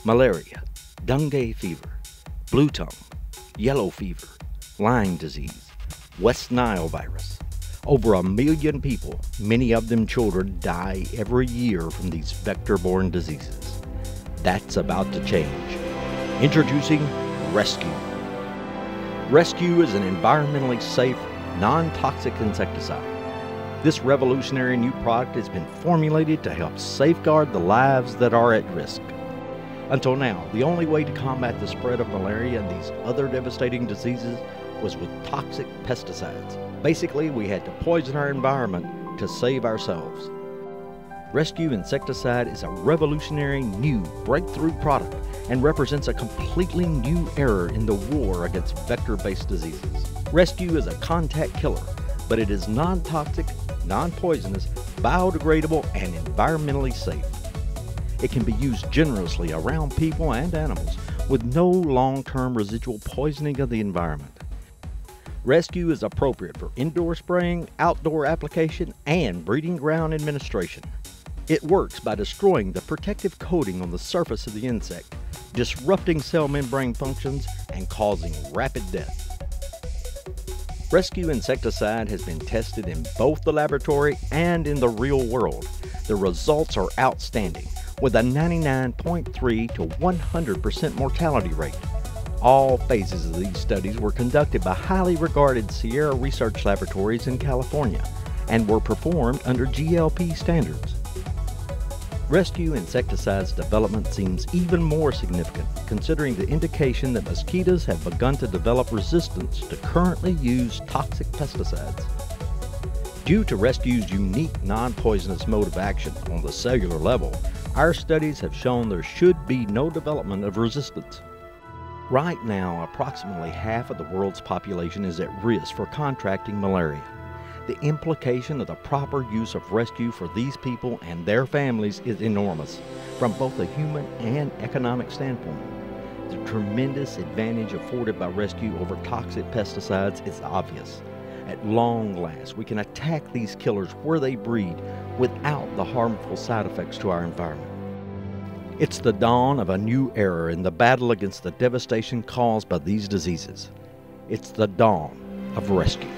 malaria, dengue fever, blue tongue, yellow fever, Lyme disease, West Nile virus. Over 1 million people, many of them children, die every year from these vector-borne diseases. That's about to change. Introducing Rescue. Rescue is an environmentally safe, non-toxic insecticide. This revolutionary new product has been formulated to help safeguard the lives that are at risk. Until now, the only way to combat the spread of malaria and these other devastating diseases was with toxic pesticides. Basically, we had to poison our environment to save ourselves. Rescue insecticide is a revolutionary new breakthrough product and represents a completely new era in the war against vector-based diseases. Rescue is a contact killer, but it is non-toxic, non-poisonous, biodegradable, and environmentally safe. It can be used generously around people and animals with no long-term residual poisoning of the environment. Rescue is appropriate for indoor spraying, outdoor application, and breeding ground administration. It works by destroying the protective coating on the surface of the insect, disrupting cell membrane functions, and causing rapid death. Rescue insecticide has been tested in both the laboratory and in the real world. The results are outstanding, with a 99.3 to 100% mortality rate. All phases of these studies were conducted by highly regarded Sierra Research Laboratories in California and were performed under GLP standards. Rescue insecticide's development seems even more significant considering the indication that mosquitoes have begun to develop resistance to currently used toxic pesticides. Due to Rescue's unique non-poisonous mode of action on the cellular level, our studies have shown there should be no development of resistance. Right now, approximately half of the world's population is at risk for contracting malaria. The implication of the proper use of Rescue for these people and their families is enormous, from both a human and economic standpoint. The tremendous advantage afforded by Rescue over toxic pesticides is obvious. At long last, we can attack these killers where they breed without the harmful side effects to our environment. It's the dawn of a new era in the battle against the devastation caused by these diseases. It's the dawn of Rescue.